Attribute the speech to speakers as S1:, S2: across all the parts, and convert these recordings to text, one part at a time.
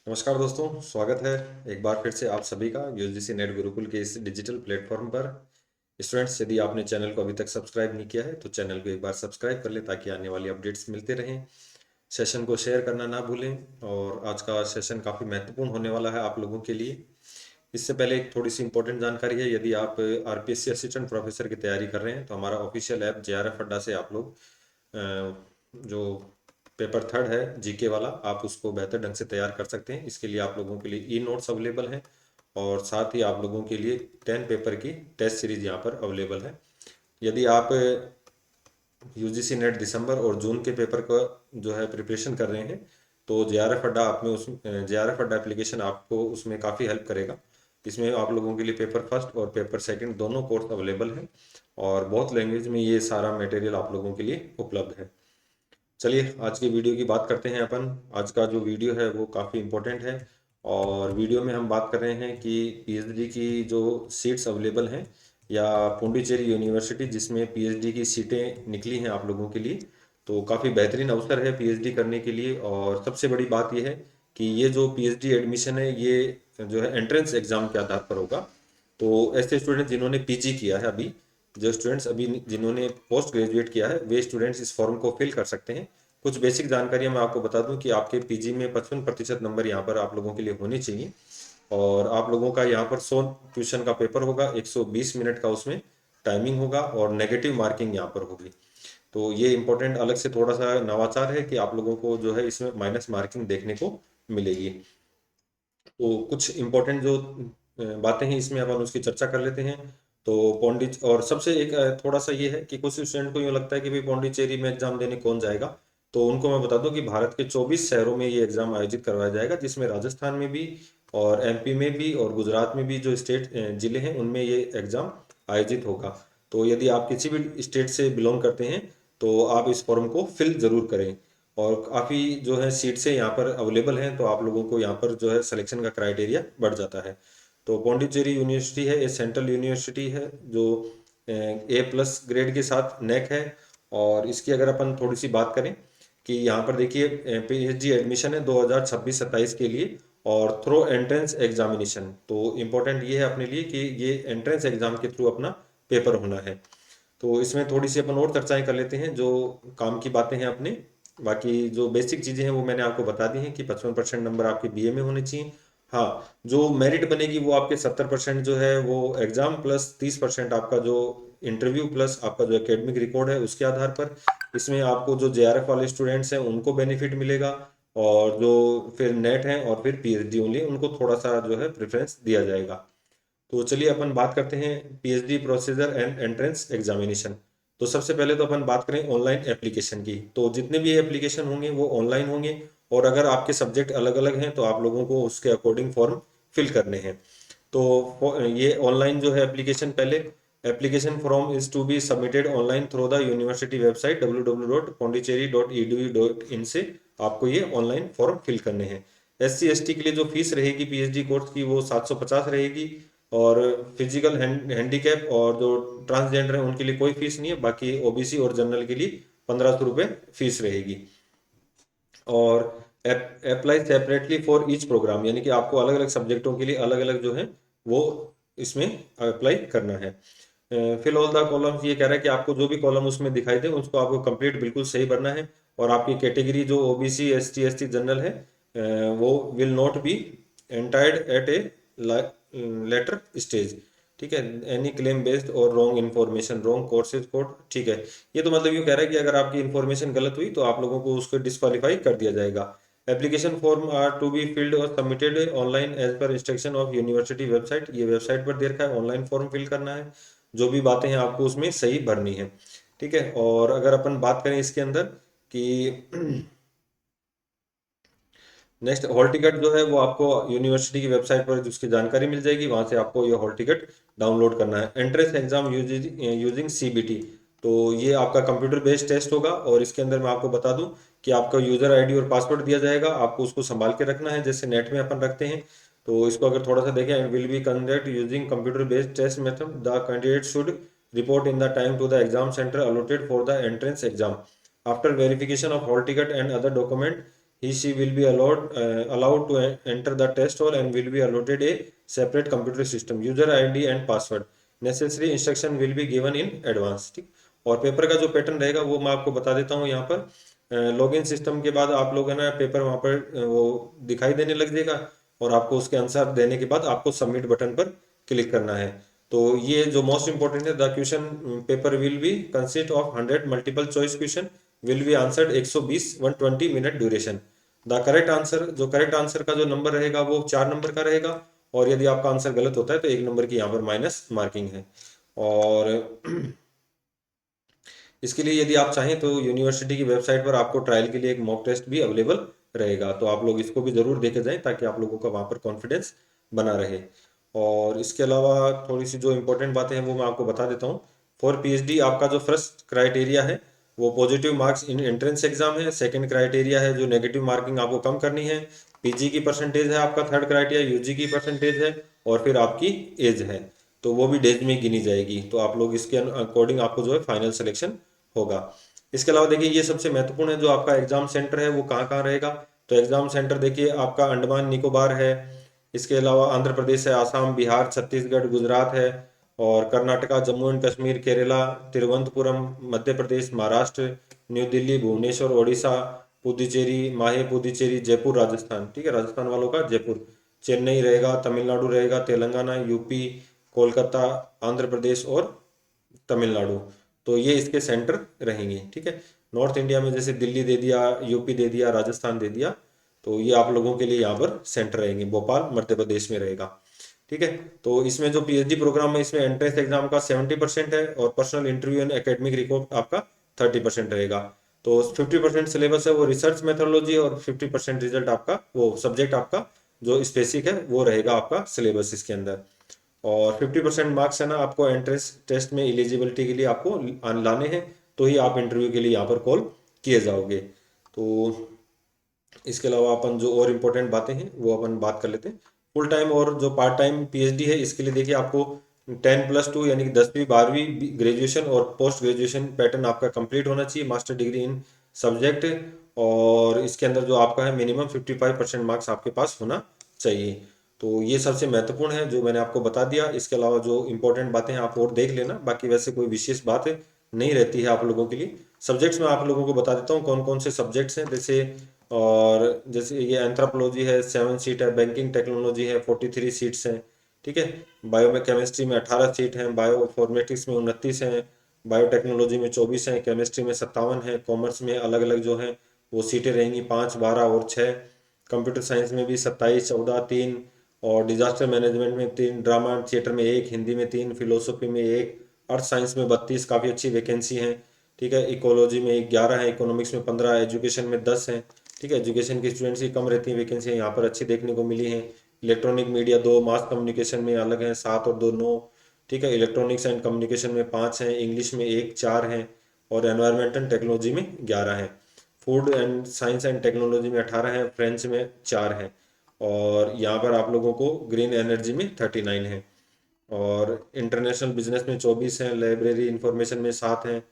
S1: नमस्कार दोस्तों, स्वागत है एक बार फिर से आप सभी का यूजीसी नेट गुरुकुल के इस डिजिटल प्लेटफॉर्म पर। स्टूडेंट्स, यदि आपने चैनल को अभी तक सब्सक्राइब नहीं किया है तो चैनल को एक बार सब्सक्राइब कर लें ताकि आने वाली अपडेट्स मिलते रहें। सेशन को शेयर करना ना भूलें। और आज का सेशन काफ़ी महत्वपूर्ण होने वाला है आप लोगों के लिए। इससे पहले एक थोड़ी सी इंपॉर्टेंट जानकारी है। यदि आप आरपीएससी असिस्टेंट प्रोफेसर की तैयारी कर रहे हैं तो हमारा ऑफिशियल ऐप जेआरएफ अड्डा से आप लोग जो पेपर थर्ड है जीके वाला, आप उसको बेहतर ढंग से तैयार कर सकते हैं। इसके लिए आप लोगों के लिए ई नोट्स अवेलेबल हैं और साथ ही आप लोगों के लिए 10 पेपर की टेस्ट सीरीज यहाँ पर अवेलेबल है। यदि आप यूजीसी नेट दिसंबर और जून के पेपर का जो है प्रिपरेशन कर रहे हैं तो जेआरएफ अड्डा आप में उस जेआरएफ अड्डा एप्लीकेशन आपको उसमें काफ़ी हेल्प करेगा। इसमें आप लोगों के लिए पेपर फर्स्ट और पेपर सेकंड दोनों कोर्स अवेलेबल हैं और बहुत लैंग्वेज में ये सारा मटेरियल आप लोगों के लिए उपलब्ध है। चलिए आज की वीडियो की बात करते हैं अपन। आज का जो वीडियो है वो काफ़ी इम्पोर्टेंट है और वीडियो में हम बात कर रहे हैं कि पीएचडी की जो सीट्स अवेलेबल हैं या पुडुचेरी यूनिवर्सिटी जिसमें पीएचडी की सीटें निकली हैं आप लोगों के लिए, तो काफ़ी बेहतरीन अवसर है पीएचडी करने के लिए। और सबसे बड़ी बात यह है कि ये जो पीएचडी एडमिशन है ये जो है एंट्रेंस एग्ज़ाम के आधार पर होगा। तो ऐसे स्टूडेंट जिन्होंने पीजी किया है अभी, जो स्टूडेंट्स अभी जिन्होंने पोस्ट ग्रेजुएट किया है वे स्टूडेंट्स इस फॉर्म को फिल कर सकते हैं। कुछ बेसिक जानकारियां मैं आपको बता दूं कि आपके पीजी में 55% नंबर यहाँ पर आप लोगों के लिए होने चाहिए। और आप लोगों का यहाँ पर 100 क्वेश्चन का पेपर होगा, 120 मिनट का उसमें टाइमिंग होगा और नेगेटिव मार्किंग यहाँ पर होगी। तो ये इंपॉर्टेंट अलग से थोड़ा सा नवाचार है कि आप लोगों को जो है इसमें माइनस मार्किंग देखने को मिलेगी। तो कुछ इम्पोर्टेंट जो बातें हैं इसमें अपन उसकी चर्चा कर लेते हैं। तो पौंडीच और सबसे एक थोड़ा सा ये है कि कुछ स्टूडेंट को यूँ लगता है कि भाई पौंडीचेरी में एग्जाम देने कौन जाएगा। तो उनको मैं बता दूं कि भारत के 24 शहरों में ये एग्जाम आयोजित करवाया जाएगा, जिसमें राजस्थान में भी और एमपी में भी और गुजरात में भी जो स्टेट जिले हैं उनमें ये एग्जाम आयोजित होगा। तो यदि आप किसी भी स्टेट से बिलोंग करते हैं तो आप इस फॉर्म को फिल जरूर करें। और काफ़ी जो है सीट्स यहाँ पर अवेलेबल हैं तो आप लोगों को यहाँ पर जो है सिलेक्शन का क्राइटेरिया बढ़ जाता है। तो पौंडीचेरी यूनिवर्सिटी है, ये सेंट्रल यूनिवर्सिटी है जो A+ ग्रेड के साथ नेक है। और इसकी अगर अपन थोड़ी सी बात करें कि यहाँ पर देखिए पीएचडी एडमिशन है 2026-27 के लिए और थ्रो एंट्रेंस एग्जामिनेशन। तो इम्पोर्टेंट ये है अपने लिए कि ये एंट्रेंस एग्जाम के थ्रू अपना पेपर होना है। तो इसमें थोड़ी सी अपन और चर्चाएं कर लेते हैं जो काम की बातें हैं अपने। बाकी जो बेसिक चीज़ें हैं वो मैंने आपको बता दी हैं कि 55% नंबर आपके बीए में होने चाहिए। हाँ, जो मेरिट बनेगी वो आपके 70% जो है वो एग्जाम प्लस 30% आपका जो इंटरव्यू प्लस आपका जो एकेडमिक रिकॉर्ड है उसके आधार पर इसमें आपको जो जेआरएफ वाले स्टूडेंट्स हैं उनको बेनिफिट मिलेगा। और जो फिर नेट हैं और फिर पीएचडी ओनली उनको थोड़ा सा जो है प्रेफरेंस दिया जाएगा। तो चलिए अपन बात करते हैं PhD procedure and entrance examination. तो सबसे पहले तो अपन बात करें ऑनलाइन एप्लीकेशन की, तो जितने भी एप्लीकेशन होंगे वो ऑनलाइन होंगे। और अगर आपके सब्जेक्ट अलग अलग हैं तो आप लोगों को उसके अकॉर्डिंग फॉर्म फिल करने हैं। तो ये ऑनलाइन जो है एप्लीकेशन, पहले application form is to be submitted online through the university website www.pondicherry.edu.in से आपको ये ऑनलाइन फॉर्म फिल करने हैं। SC ST के लिए जो फीस रहेगी पीएचडी कोर्स की वो 750 रहेगी। और फिजिकल हैंडीकैप और जो ट्रांसजेंडर है उनके लिए कोई फीस नहीं है। बाकी ओबीसी और जनरल के लिए 1500 रुपये फीस रहेगी। और apply separately for each programme, यानी कि आपको अलग अलग सब्जेक्टों के लिए अलग अलग जो है वो इसमें अप्लाई करना है। फिल ऑल द कॉलम्स, ये कह रहा है कि आपको जो भी कॉलम उसमें दिखाई दे उसको आपको कंप्लीट बिल्कुल सही भरना है। और आपकी कैटेगरी जो ओबीसी एसटी एसटी जनरल है वो will not be entitled at a later stage. ठीक है, एनी क्लेम बेस्ड और wrong information wrong courses code. ठीक है, ये तो मतलब ये कह रहा है कि अगर आपकी इन्फॉर्मेशन गलत हुई तो आप लोगों को उसको डिस्क्वालीफाई कर दिया जाएगा। Application form are to be filled और submitted online as per instruction of university website, ये वेबसाइट पर दे रखा है ऑनलाइन फॉर्म फिल करना है। जो भी बातें हैं आपको उसमें सही भरनी है। ठीक है, और अगर अपन बात करें इसके अंदर कि नेक्स्ट हॉल टिकट जो है वो आपको यूनिवर्सिटी की वेबसाइट पर उसकी जानकारी मिल जाएगी, वहां से आपको ये हॉल टिकट डाउनलोड करना है। एंट्रेंस एग्जाम यूजिंग सीबीटी, तो ये आपका कंप्यूटर बेस्ड टेस्ट होगा। और इसके अंदर मैं आपको बता दूं कि आपका यूजर आईडी और पासवर्ड दिया जाएगा, आपको उसको संभाल के रखना है जैसे नेट में अपन रखते हैं। तो इसको अगर थोड़ा सा देखें, will be conduct using computer based test method, the candidate should report in the time to the exam centre allotted for the entrance exam after verification of hall ticket and other document. he she will be allowed to enter the test hall and will be allotted a separate computer system, user ID and password. Necessary instruction will be given in advance, ठीक। और paper का जो pattern रहेगा वो मैं आपको बता देता हूँ यहाँ पर। लॉगिन सिस्टम के बाद आप लोग है ना पेपर वहाँ पर वो दिखाई देने लग जाएगा, और आपको उसके आंसर देने के बाद आपको सबमिट बटन पर क्लिक करना है। तो ये जो मोस्ट इंपॉर्टेंट है, the question paper will be consist of 100 multiple choice question will be answered 120 120 minute duration. The correct answer, जो करेक्ट आंसर का जो नंबर रहेगा वो 4 नंबर का रहेगा, और यदि आपका आंसर गलत होता है तो 1 नंबर की यहाँ पर माइनस मार्किंग है। और इसके लिए यदि आप चाहें तो यूनिवर्सिटी की वेबसाइट पर आपको ट्रायल के लिए एक मॉक टेस्ट भी अवेलेबल रहेगा, तो आप लोग इसको भी ज़रूर देखे जाएं ताकि आप लोगों का वहाँ पर कॉन्फिडेंस बना रहे। और इसके अलावा थोड़ी सी जो इंपॉर्टेंट बातें हैं वो मैं आपको बता देता हूँ। फॉर पीएचडी आपका जो फर्स्ट क्राइटेरिया है वो positive marks in entrance exam है। सेकंड क्राइटेरिया है जो नेगेटिव मार्किंग आपको कम करनी है, पीजी की परसेंटेज है आपका। थर्ड क्राइटेरिया यूजी की परसेंटेज है, और फिर आपकी एज है, तो वो भी डेज में गिनी जाएगी। तो आप लोग इसके अकॉर्डिंग आपको जो है फाइनल सिलेक्शन होगा। इसके अलावा देखिए ये सबसे महत्वपूर्ण है, जो आपका एग्जाम सेंटर है वो कहाँ कहाँ रहेगा। तो एग्जाम सेंटर देखिए आपका अंडमान निकोबार है, इसके अलावा आंध्र प्रदेश है, आसाम, बिहार, छत्तीसगढ़, गुजरात है, और कर्नाटका, जम्मू एंड कश्मीर, केरला, तिरुवनंतपुरम मध्य प्रदेश, महाराष्ट्र, न्यू दिल्ली, भुवनेश्वर ओडिशा, पुदुचेरी, माहे पुदुचेरी, जयपुर राजस्थान, ठीक है, राजस्थान वालों का जयपुर, चेन्नई रहेगा, तमिलनाडु रहेगा, तेलंगाना, यूपी, कोलकाता, आंध्र प्रदेश और तमिलनाडु। तो ये इसके सेंटर रहेंगे, ठीक है। नॉर्थ इंडिया में जैसे दिल्ली दे दिया, यूपी दे दिया, राजस्थान दे दिया, तो ये आप लोगों के लिए यहाँ पर सेंटर रहेंगे। भोपाल मध्य प्रदेश में रहेगा, ठीक है। तो इसमें जो पीएचडी प्रोग्राम है इसमें एंट्रेंस एग्जाम का 70% है, और personal interview and academic record आपका 30% रहेगा। तो 50% सिलेबस है वो रिसर्च मेथोडोलॉजी, और 50% रिजल्ट आपका वो सब्जेक्ट आपका जो स्पेसिफिक है वो रहेगा आपका सिलेबस इसके अंदर। और 50% मार्क्स है ना आपको एंट्रेंस टेस्ट में एलिजिबिलिटी के लिए आपको लाने हैं, तो ही आप इंटरव्यू के लिए यहाँ पर कॉल किए जाओगे। तो इसके अलावा अपन जो और इम्पोर्टेंट बातें हैं वो अपन बात कर लेते हैं। फुल टाइम और जो पार्ट टाइम पीएचडी है इसके लिए देखिए आपको 10+2 यानी कि 10वीं 12वीं ग्रेजुएशन और पोस्ट ग्रेजुएशन पैटर्न आपका कंप्लीट होना चाहिए, मास्टर डिग्री इन सब्जेक्ट। और इसके अंदर जो आपका है मिनिमम 55% मार्क्स आपके पास होना चाहिए। तो ये सबसे महत्वपूर्ण है जो मैंने आपको बता दिया। इसके अलावा जो इम्पोर्टेंट बातें हैं आप और देख लेना, बाकी वैसे कोई विशेष बात नहीं रहती है आप लोगों के लिए। सब्जेक्ट्स में आप लोगों को बता देता हूँ कौन कौन से सब्जेक्ट्स हैं। जैसे और जैसे ये एंथ्रोपोलॉजी है 7 सीट है, बैंकिंग टेक्नोलॉजी है 43 सीट्स हैं, ठीक है। बायो में केमिस्ट्री में 18 सीट हैं, बायो फॉर्मेटिक्स में 29 हैं, बायोटेक्नोलॉजी में 24 हैं, केमिस्ट्री में 57 हैं, कॉमर्स में अलग अलग जो हैं वो सीटें रहेंगी 5, 12 और 6। कंप्यूटर साइंस में भी 27, 14, 3, और डिजास्टर मैनेजमेंट में 3, ड्रामा थिएटर में 1, हिंदी में 3, फिलोसफी में 1, अर्थ साइंस में 32, काफ़ी अच्छी वैकेंसी हैं, ठीक है। इकोलॉजी में 11 है, इकोनॉमिक्स में 15, एजुकेशन में 10 हैं, ठीक है। एजुकेशन के स्टूडेंट्स की कम रहती हैं वैकेंसी, यहाँ पर अच्छी देखने को मिली हैं। इलेक्ट्रॉनिक मीडिया 2, मास कम्युनिकेशन में अलग हैं 7 और 2 9, ठीक है। इलेक्ट्रॉनिक्स एंड कम्युनिकेशन में 5 हैं, इंग्लिश में 1, 4 हैं, और एनवायरमेंटल टेक्नोलॉजी में 11 हैं। Food and science and technology में 18 हैं, फ्रेंच में 4 हैं, और यहाँ पर आप लोगों को ग्रीन एनर्जी में 39 है, और इंटरनेशनल बिजनेस में 24 हैं, लाइब्रेरी इंफॉर्मेशन में 7 हैं,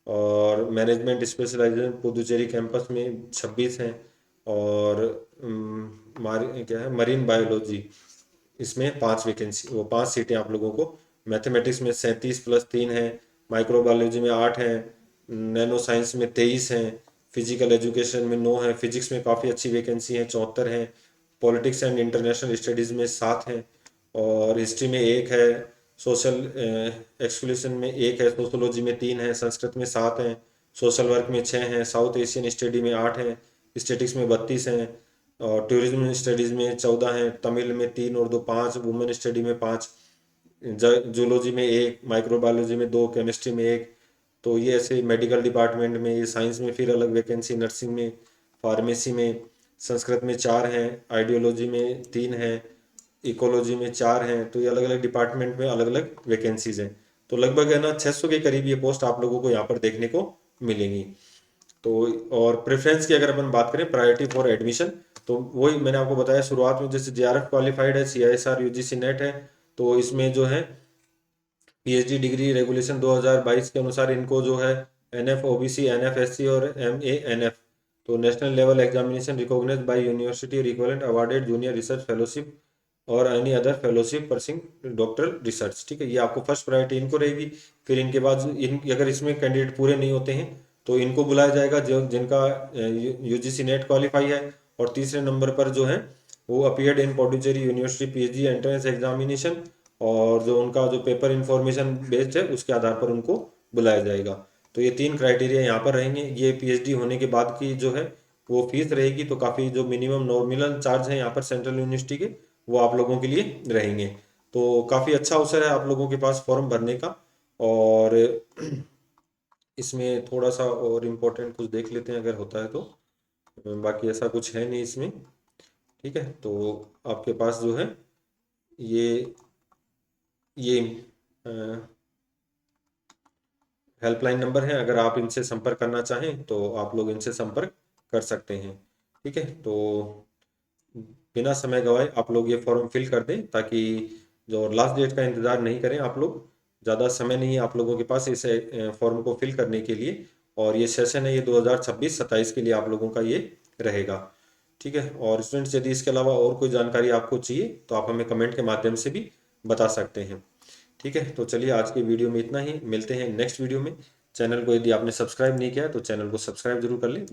S1: और मैनेजमेंट स्पेशलाइजेशन पुदुचेरी कैंपस में 26 हैं, और क्या है मरीन बायोलॉजी इसमें 5 वैकेंसी वो 5 सीटें आप लोगों को। मैथमेटिक्स में 37+3 है, माइक्रोबायोलॉजी में 8 हैं, नैनो साइंस में 23 हैं, फिजिकल एजुकेशन में 9 है, फिजिक्स में काफ़ी अच्छी वैकेंसी है 74 हैं, पॉलिटिक्स एंड इंटरनेशनल स्टडीज़ में 7 हैं, और हिस्ट्री में 1 है, सोशल एक्सक्लूशन में 1 है, सोशोलॉजी में 3 है, संस्कृत में 7 हैं, सोशल वर्क में 6 हैं, साउथ एशियन स्टडी में 8 हैं, स्टेटिक्स में 32 हैं, और टूरिज्म स्टडीज़ में 14 हैं, तमिल में 3 और 2 5, वुमेन स्टडी में 5, जूलॉजी में 1, माइक्रोबायोलॉजी में 2, केमिस्ट्री में 1। तो ये ऐसे मेडिकल डिपार्टमेंट में, ये साइंस में फिर अलग वैकेंसी, नर्सिंग में, फार्मेसी में, संस्कृत में 4 हैं, आइडियोलॉजी में 3 हैं, इकोलॉजी में 4 हैं। तो ये अलग अलग डिपार्टमेंट में अलग अलग वैकेंसीज हैं। तो लगभग है ना 600 के करीब ये पोस्ट आप लोगों को यहाँ पर देखने को मिलेंगी। तो और प्रेफरेंस की अगर अपन बात करें, प्रायोरिटी फॉर एडमिशन, तो वही मैंने आपको बताया शुरुआत में, जैसे जेआरएफ क्वालिफाइड है, सीआईएसआर यूजीसी नेट है, तो इसमें जो है पीएचडी डिग्री रेगुलेशन 2022 के अनुसार इनको जो है एनएफ ओबीसी, एनएफ एससी और एमए एनएफ, तो national level examination recognised by university और equivalent awarded junior research fellowship और any other fellowship pursuing doctoral research. ठीक है, ये आपको फर्स्ट प्रायोरिटी इनको रहेगी। फिर इनके बाद अगर इसमें कैंडिडेट पूरे नहीं होते हैं तो इनको बुलाया जाएगा, जो जिनका यूजीसी नेट क्वालिफाई है। और तीसरे नंबर पर जो है वो appeared in Pondicherry university PhD entrance examination, और जो उनका जो पेपर इंफॉर्मेशन बेस्ड है उसके आधार पर उनको बुलाया जाएगा। तो ये 3 क्राइटेरिया यहाँ पर रहेंगे। ये पीएचडी होने के बाद की जो है वो फीस रहेगी, तो काफ़ी जो मिनिमम नॉमिनल चार्ज है यहाँ पर सेंट्रल यूनिवर्सिटी के, वो आप लोगों के लिए रहेंगे। तो काफ़ी अच्छा अवसर है आप लोगों के पास फॉर्म भरने का। और इसमें थोड़ा सा और इम्पोर्टेंट कुछ देख लेते हैं अगर होता है तो। बाकी ऐसा कुछ है नहीं इसमें। ठीक है, तो आपके पास जो है ये ये हेल्पलाइन नंबर है, अगर आप इनसे संपर्क करना चाहें तो आप लोग इनसे संपर्क कर सकते हैं। ठीक है, तो बिना समय गवाए आप लोग ये फॉर्म फिल कर दें, ताकि जो लास्ट डेट का इंतज़ार नहीं करें आप लोग। ज़्यादा समय नहीं है आप लोगों के पास इस फॉर्म को फिल करने के लिए। और ये सेशन है ये 2026-27 के लिए आप लोगों का ये रहेगा। ठीक है, और स्टूडेंट्स यदि इसके अलावा और कोई जानकारी आपको चाहिए तो आप हमें कमेंट के माध्यम से भी बता सकते हैं। ठीक है, तो चलिए आज की वीडियो में इतना ही, मिलते हैं नेक्स्ट वीडियो में। चैनल को यदि आपने सब्सक्राइब नहीं किया है तो चैनल को सब्सक्राइब जरूर कर लें।